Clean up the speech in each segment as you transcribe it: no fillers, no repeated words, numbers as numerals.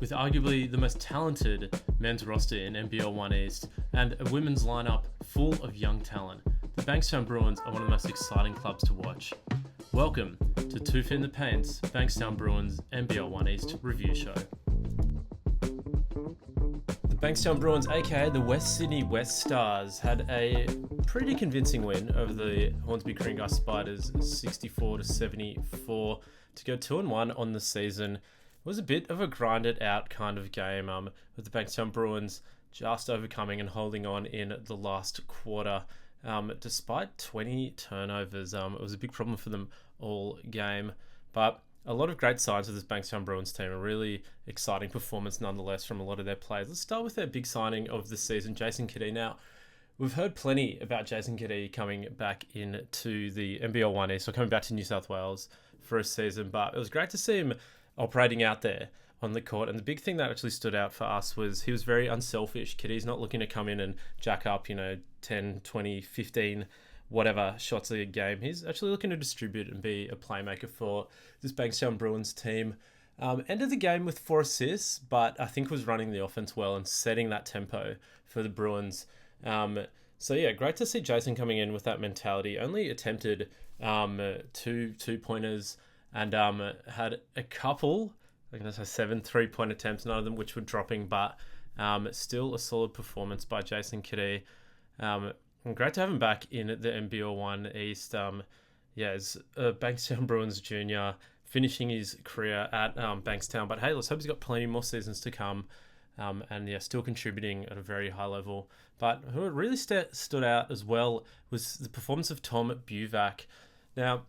With arguably the most talented men's roster in NBL1 East and a women's lineup full of young talent, the Bankstown Bruins are one of the most exciting clubs to watch. Welcome to Two Feet in the Paint's Bankstown Bruins NBL1 East review show. The Bankstown Bruins, aka the West Sydney West Stars, had a pretty convincing win over the Hornsby Kringai Spiders 64-74 to go 2-1 on the season. It was a bit of a grinded out kind of game with the Bankstown Bruins just overcoming and holding on in the last quarter. Despite 20 turnovers, it was a big problem for them all game. But a lot of great signs of this Bankstown Bruins team, a really exciting performance nonetheless from a lot of their players. Let's start with their big signing of the season, Jason Cadee. Now, we've heard plenty about Jason Cadee coming back into the NBL1 East, or coming back to New South Wales for a season, but it was great to see him operating out there on the court. And the big thing that actually stood out for us was he was very unselfish. Cadee's not looking to come in and jack up, 10, 20, 15, whatever shots a game. He's actually looking to distribute and be a playmaker for this Bankstown Bruins team. Ended the game with 4 assists, but I think was running the offense well and setting that tempo for the Bruins. So yeah, great to see Jason coming in with that mentality. Only attempted two pointers and had a couple, I think that's 7 3-point attempts, none of them which were dropping, but still a solid performance by Jason Cadee. And great to have him back in the NBL1 East. As a Bankstown Bruins junior, finishing his career at Bankstown. But hey, let's hope he's got plenty more seasons to come. Still contributing at a very high level. But who really stood out as well was the performance of Tom Buvac. Now,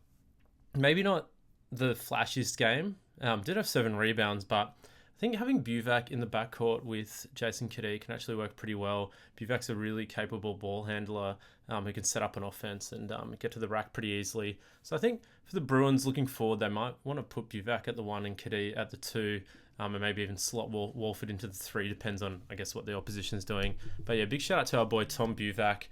maybe not the flashiest game, did have 7 rebounds, but I think having Buvac in the backcourt with Jason Cadee can actually work pretty well. Buvac's a really capable ball handler who can set up an offense and get to the rack pretty easily. So I think for the Bruins looking forward, they might want to put Buvac at the 1 and Cadee at the 2, and maybe even slot Wolford into the 3, depends on, I guess, what the opposition's doing. But yeah, big shout out to our boy Tom Buvac.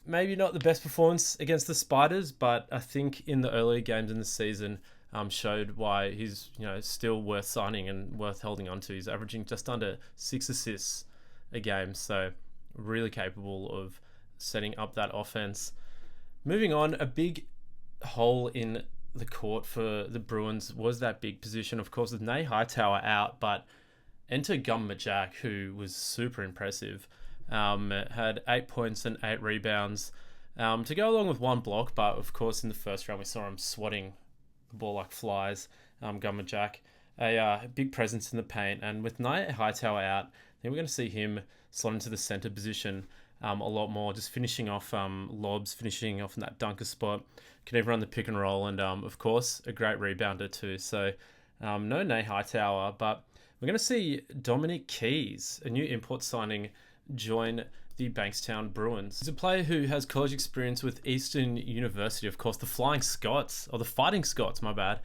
Maybe not the best performance against the Spiders, but I think in the earlier games in the season showed why he's still worth signing and worth holding on to. He's averaging just under 6 assists a game, so really capable of setting up that offense. Moving on, a big hole in the court for the Bruins was that big position, of course, with Nay Hightower out, but enter Gum Majak, who was super impressive. Had 8 points and 8 rebounds to go along with 1 block, but of course in the first round we saw him swatting the ball like flies. Gum Majak, a big presence in the paint, and with Nay Hightower out, I think we're going to see him slot into the center position a lot more, just finishing off lobs, finishing off in that dunker spot, can even run the pick and roll, and of course a great rebounder too. So no Nay Hightower, but we're going to see Dominigue Keyes, a new import signing, join the Bankstown Bruins. He's a player who has college experience with Eastern University, of course, the Fighting Scots, my bad.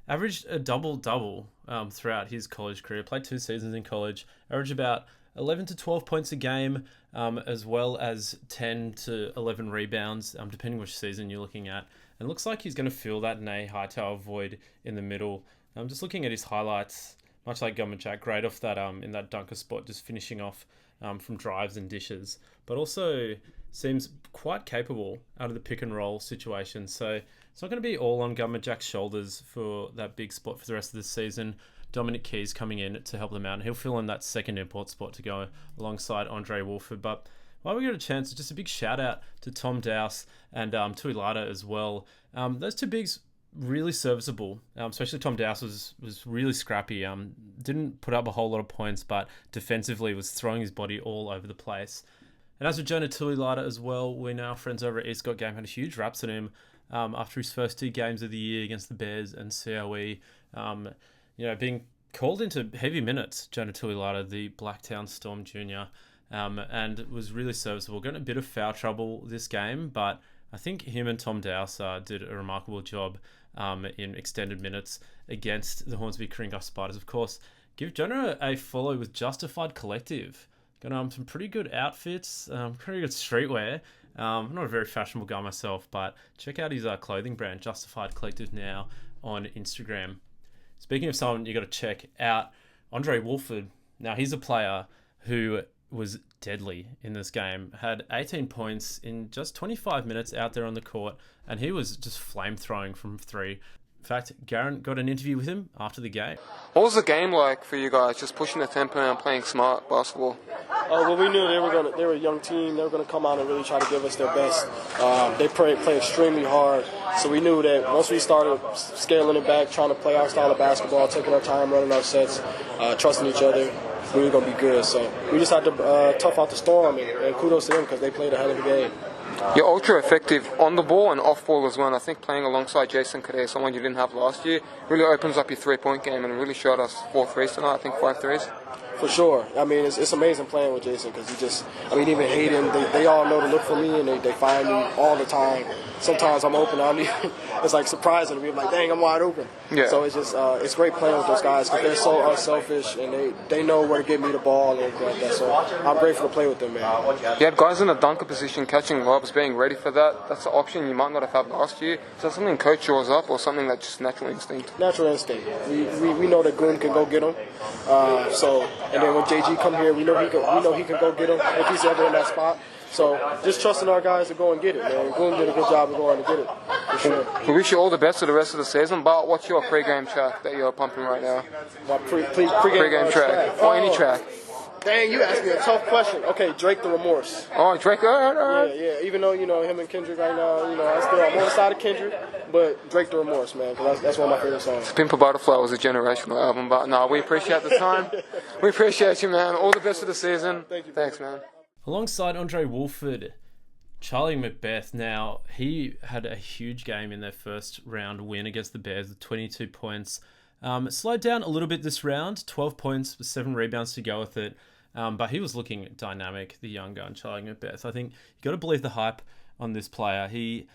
Averaged a double-double throughout his college career, played 2 seasons in college, averaged about 11 to 12 points a game, as well as 10 to 11 rebounds, depending which season you're looking at. And it looks like he's going to fill that Nay Hightower void in the middle. I'm just looking at his highlights, much like Gum Majak, great off that in that dunker spot, just finishing off from drives and dishes, but also seems quite capable out of the pick and roll situation. So it's not going to be all on Gum Majak's shoulders for that big spot for the rest of the season. Dominique Keyes coming in to help them out, and he'll fill in that second import spot to go alongside Andre Wolford. But while we get a chance, just a big shout out to Tom Daus and Tuilata as well. Those 2 bigs really serviceable, especially Tom Daus was really scrappy. Didn't put up a whole lot of points, but defensively was throwing his body all over the place. And as with Jonah Tuilata as well, we know our friends over at East Got Game had a huge raps on him after his first 2 games of the year against the Bears and COE. Being called into heavy minutes, Jonah Tuilata, the Blacktown Storm Junior, and was really serviceable. Got in a bit of foul trouble this game, but I think him and Tom Daus did a remarkable job in extended minutes against the Hornsby Kringai Spiders. Of course, give Jonah a follow with Justified Collective. Got some pretty good outfits, pretty good streetwear. I'm not a very fashionable guy myself, but check out his clothing brand, Justified Collective, now on Instagram. Speaking of someone you got to check out, Andre Wolford. Now, he's a player who was deadly in this game, had 18 points in just 25 minutes out there on the court, and he was just flame-throwing from three. In fact, Garen got an interview with him after the game. What was the game like for you guys, just pushing the tempo and playing smart basketball? Well, we knew they were a young team. They were going to come out and really try to give us their best. They play extremely hard, so we knew that once we started scaling it back, trying to play our style of basketball, taking our time, running our sets, trusting each other, we were going to be good. So we just had to tough out the storm, and kudos to them because they played a hell of a game. You're ultra effective on the ball and off ball as well. And I think playing alongside Jason Cadee, someone you didn't have last year, really opens up your 3-point game and really showed us 4 threes tonight. I think 5 threes. For sure. I mean, it's amazing playing with Jason because even Hayden, they all know to look for me and they find me all the time. Sometimes I'm open. It's like surprising to me. I'm like, dang, I'm wide open. Yeah. So it's just it's great playing with those guys because they're so unselfish and they know where to get me the ball and everything like that. So I'm grateful to play with them, man. You had guys in the dunker position catching lobs, being ready for that. That's an option you might not have had last year. Is that something coach draws up or something that's just natural instinct? Natural instinct. We know that Goon can go get them. And then when JG come here, we know he can go get him if he's ever in that spot. So just trusting our guys to go and get it, man. Goon did a good job of going to get it, for sure. We wish you all the best for the rest of the season. But what's your pre-game track that you're pumping right now? My pre-game track. Or any track. Dang, you asked me a tough question. Okay, Drake the Remorse. Oh, Drake, all right. Yeah. Even though, him and Kendrick right now, I'm on the side of Kendrick, but Drake the Remorse, man, because that's one of my favorite songs. Pimp a Butterfly was a generational album, but no, we appreciate the time. We appreciate you, man. All the best for the season. Thank you. Thanks, man. Alongside Andre Wolford, Charlie Macbeth. Now, he had a huge game in their first round win against the Bears with 22 points. Slowed down a little bit this round, 12 points with 7 rebounds to go with it. But he was looking dynamic, the young gun, Charlie Macbeth. I think you got to believe the hype on this player. He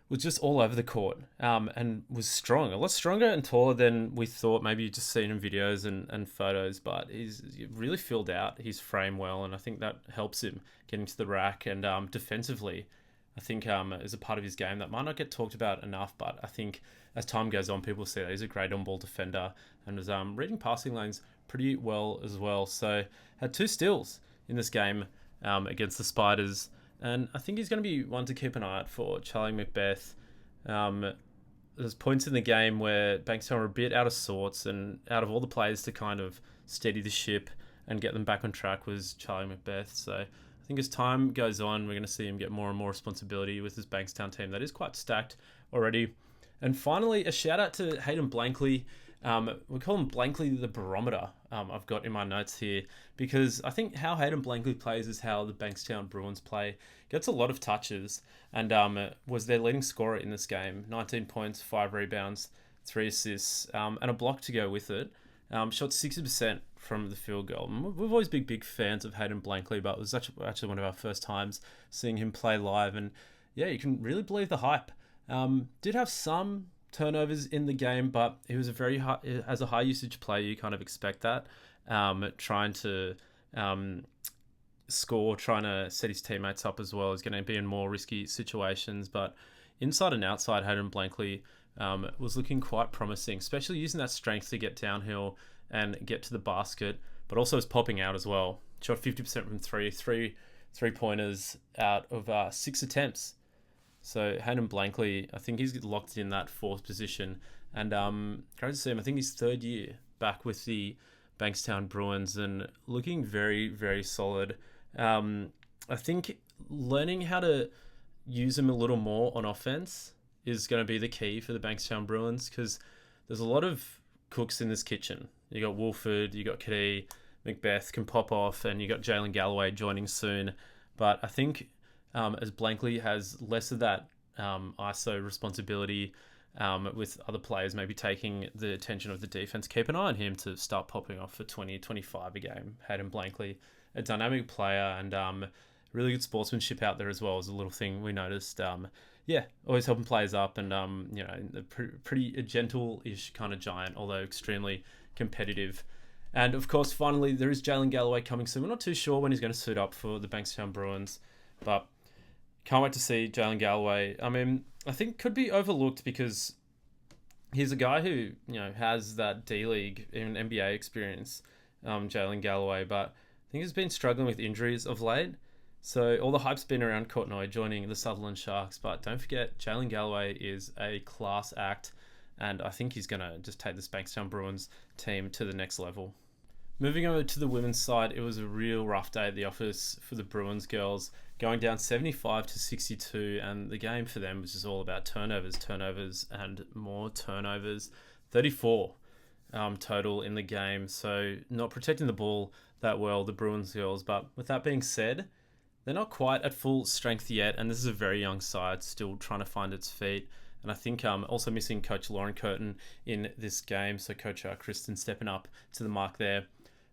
was just all over the court and was strong, a lot stronger and taller than we thought. Maybe you've just seen in videos and photos, but he's really filled out his frame well, and I think that helps him getting to the rack. And defensively, I think is a part of his game that might not get talked about enough, but I think as time goes on, people see that he's a great on-ball defender and was reading passing lanes pretty well as well. So had 2 steals in this game against the Spiders. And I think he's going to be one to keep an eye out for, Charlie Macbeth. There's points in the game where Bankstown were a bit out of sorts, and out of all the players to kind of steady the ship and get them back on track was Charlie Macbeth. So I think as time goes on, we're going to see him get more and more responsibility with this Bankstown team that is quite stacked already. And finally, a shout out to Hayden Blankley. We call him Blankley the barometer, I've got in my notes here, because I think how Hayden Blankley plays is how the Bankstown Bruins play. Gets a lot of touches and was their leading scorer in this game. 19 points, 5 rebounds, 3 assists, and a block to go with it. Shot 60% from the field goal. We've always been big fans of Hayden Blankley, but it was actually one of our first times seeing him play live. And yeah, you can really believe the hype. Did have some turnovers in the game, but he was as a high usage player, you kind of expect that. Trying to score, trying to set his teammates up as well is going to be in more risky situations. But inside and outside, Hayden Blankley was looking quite promising, especially using that strength to get downhill and get to the basket, but also was popping out as well. Shot 50% from three-pointers out of 6 attempts. So Hayden Blankley, I think he's locked in that 4th position. And great to see him. I think he's 3rd year back with the Bankstown Bruins and looking very, very solid. I think learning how to use him a little more on offense is going to be the key for the Bankstown Bruins, because there's a lot of cooks in this kitchen. You got Wolford, you got Cadee, Macbeth can pop off, and you got Jaylin Galloway joining soon. But I think as Blankley has less of that ISO responsibility with other players maybe taking the attention of the defense, keep an eye on him to start popping off for 20, 25 a game. Hayden Blankley, a dynamic player and really good sportsmanship out there as well, is a little thing we noticed. Always helping players up and, a pretty gentle-ish kind of giant, although extremely competitive. And of course, finally, there is Jaylin Galloway coming soon. We're not too sure when he's going to suit up for the Bankstown Bruins, but can't wait to see Jaylin Galloway. I mean, I think could be overlooked because he's a guy who, has that D-League, even NBA experience, Jaylin Galloway, but I think he's been struggling with injuries of late. So all the hype's been around Courtney joining the Sutherland Sharks, but don't forget, Jaylin Galloway is a class act, and I think he's going to just take this Bankstown Bruins team to the next level. Moving over to the women's side, it was a real rough day at the office for the Bruins girls, going down 75-62, and the game for them was just all about turnovers, and more turnovers. 34 total in the game, so not protecting the ball that well, the Bruins girls. But with that being said, they're not quite at full strength yet, and this is a very young side still trying to find its feet. And I think also missing Coach Lauryn Curtin in this game, so Coach Kristen stepping up to the mark there.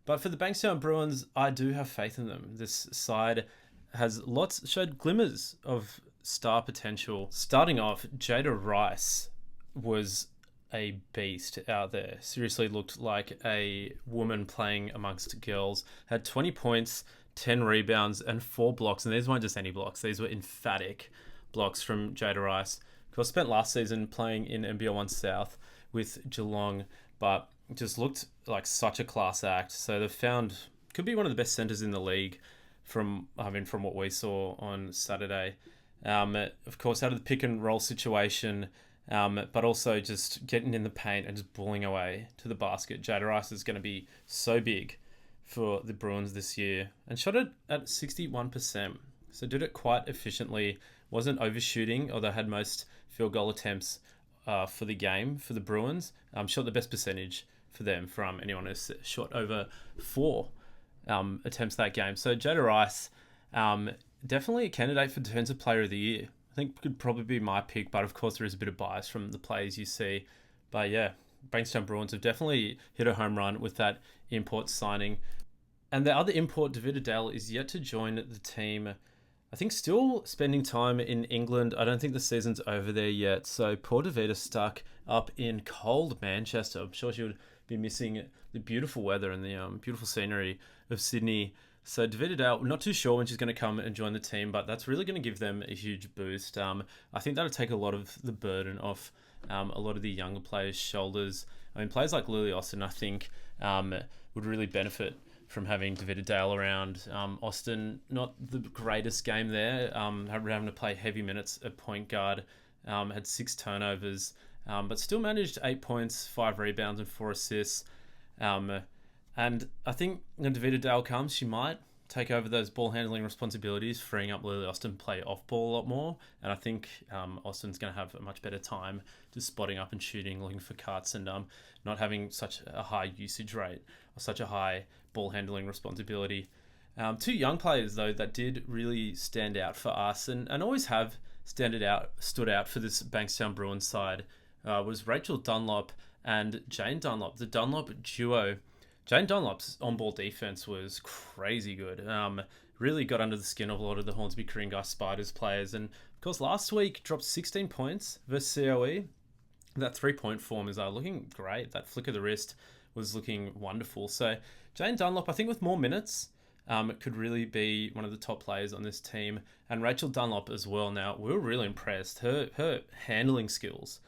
But for the Bankstown Bruins, I do have faith in them. This side has showed glimmers of star potential. Starting off, Jada Rice was a beast out there. Seriously looked like a woman playing amongst girls. Had 20 points, 10 rebounds, and 4 blocks. And these weren't just any blocks. These were emphatic blocks from Jada Rice. Of course, spent last season playing in NBL1 South with Geelong, but just looked like such a class act. So they've found, could be one of the best centers in the league from what we saw on Saturday. Of course, out of the pick and roll situation, but also just getting in the paint and just bullying away to the basket. Jada Rice is going to be so big for the Bruins this year, and shot it at 61%. So did it quite efficiently. Wasn't overshooting, although had most field goal attempts for the game for the Bruins. Shot the best percentage for them from anyone who's shot over 4 attempts that game. So Jada Rice, definitely a candidate for Defensive Player of the Year. I think could probably be my pick, but of course there is a bit of bias from the players you see. But yeah, Bankstown Bruins have definitely hit a home run with that import signing. And the other import, Davida Dale, is yet to join the team. I think still spending time in England. I don't think the season's over there yet. So poor Davida stuck up in cold Manchester. I'm sure she would be missing the beautiful weather and the beautiful scenery of Sydney. So Davida Dale, not too sure when she's going to come and join the team, but that's really going to give them a huge boost. I think that'll take a lot of the burden off a lot of the younger players' shoulders. I mean, players like Lily Austin, I think, would really benefit from having Davida Dale around. Austin, not the greatest game there, having to play heavy minutes at point guard, had 6 turnovers, but still managed 8 points, 5 rebounds and 4 assists. And I think when Davida Dale comes, she might take over those ball handling responsibilities, freeing up Lily Austin to play off ball a lot more. And I think Austin's going to have a much better time just spotting up and shooting, looking for cuts, and not having such a high usage rate or such a high ball handling responsibility. 2 young players, though, that did really stand out for us and always have stood out for this Bankstown Bruins side was Rachel Dunlop and Jane Dunlop, the Dunlop duo. Jane Dunlop's on-ball defense was crazy good. Really got under the skin of a lot of the Hornsby Coringa Spiders players. And, of course, last week dropped 16 points versus COE. That 3-point form is looking great. That flick of the wrist was looking wonderful. So Jane Dunlop, I think with more minutes, could really be one of the top players on this team. And Rachel Dunlop as well. Now, we were really impressed. Her handling skills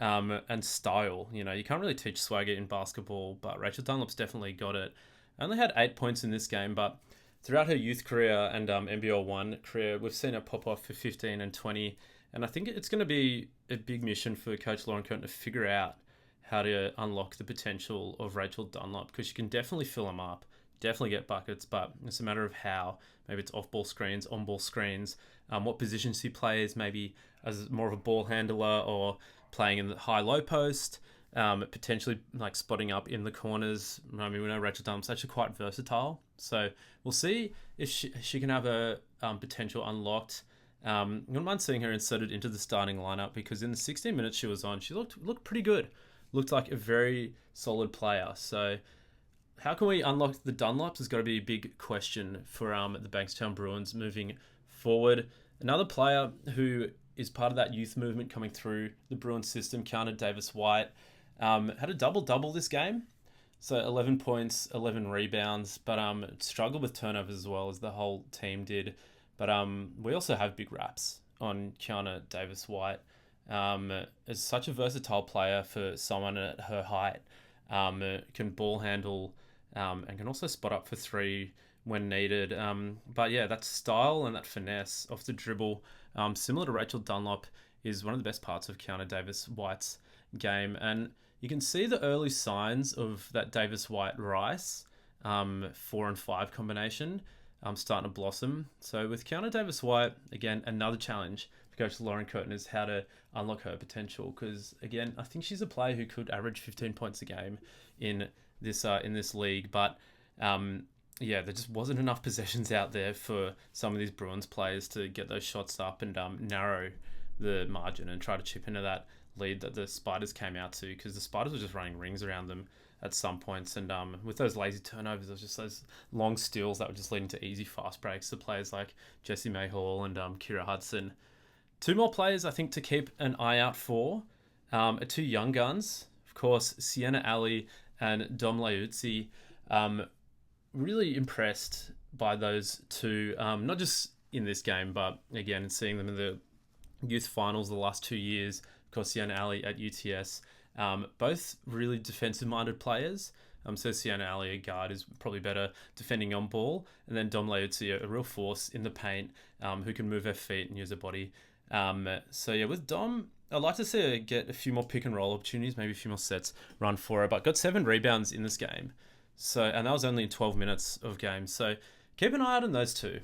and style. You can't really teach swagger in basketball, but Rachel Dunlop's definitely got it. Only had 8 points in this game, but throughout her youth career and NBL1 career, we've seen her pop off for 15 and 20. And I think it's going to be a big mission for Coach Lauryn Curtin to figure out how to unlock the potential of Rachel Dunlop, because she can definitely fill them up, definitely get buckets, but it's a matter of how. Maybe it's off-ball screens, on-ball screens, what position she plays, maybe as more of a ball handler or playing in the high-low post, potentially like spotting up in the corners. I mean, we know Rachel Dunlop's actually quite versatile, so we'll see if she can have a potential unlocked. I wouldn't mind seeing her inserted into the starting lineup, because in the 16 minutes she was on, she looked pretty good. Looked like a very solid player. So how can we unlock the Dunlops has got to be a big question for the Bankstown Bruins moving forward. Another player who is part of that youth movement coming through the Bruins system, Kiahana Davis-White, had a double-double this game. So 11 points, 11 rebounds, but struggled with turnovers as well as the whole team did. But we also have big raps on Kiahana Davis-White. is such a versatile player for someone at her height. Can ball handle and can also spot up for three when needed. But yeah, that style and that finesse off the dribble, similar to Rachel Dunlop, is one of the best parts of Kiahana Davis-White's game. And you can see the early signs of that Davis-White-Rice 4 and 5 combination starting to blossom. So with Kiahana Davis-White, again, another challenge for Coach Lauryn Curtin is how to unlock her potential. Because again, I think she's a player who could average 15 points a game in this league, but yeah, there just wasn't enough possessions out there for some of these Bruins players to get those shots up and narrow the margin and try to chip into that lead that the Spiders came out to, because the Spiders were just running rings around them at some points, and with those lazy turnovers, there was just those long steals that were just leading to easy fast breaks to players like Jessie May-Hall and Kira Hudson. Two more players I think to keep an eye out for are two young guns, of course, Sienna Allie and Dom Luezzi. Really impressed by those two, not just in this game, but again, seeing them in the youth finals the last 2 years. Of course, Sienna Allie at UTS. Both really defensive-minded players. So Sienna Allie, a guard, is probably better defending on ball. And then Dom Luezzi, a real force in the paint, who can move her feet and use her body. So yeah, with Dom, I'd like to see her get a few more pick-and-roll opportunities, maybe a few more sets run for her, but got 7 rebounds in this game. So, and that was only in 12 minutes of game. So keep an eye out on those two.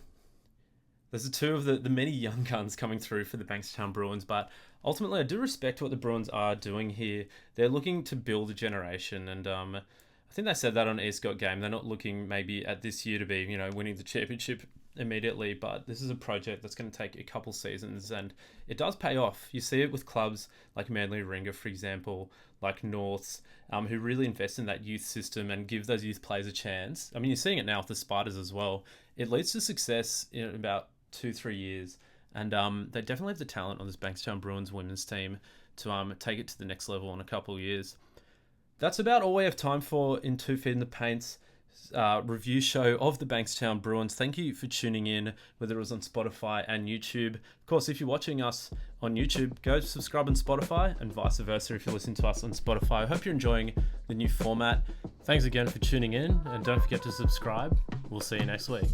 Those are two of the many young guns coming through for the Bankstown Bruins, but ultimately I do respect what the Bruins are doing here. They're looking to build a generation, and I think they said that on Eastcott game. They're not looking maybe at this year to be, winning the championship immediately, but this is a project that's going to take a couple seasons, and it does pay off. You see it with clubs like Manly Ringer, for example, like Norths, who really invest in that youth system and give those youth players a chance. I mean, you're seeing it now with the Spiders as well. It leads to success in about 2-3 years, and they definitely have the talent on this Bankstown Bruins women's team to take it to the next level in a couple of years. That's about all we have time for in 2 Feet in the Paint's review show of the Bankstown Bruins. Thank you for tuning in, whether it was on Spotify and YouTube. Of course, if you're watching us on YouTube, go subscribe on Spotify, and vice versa if you listen to us on Spotify. I hope you're enjoying the new format. Thanks again for tuning in, and don't forget to subscribe. We'll see you next week.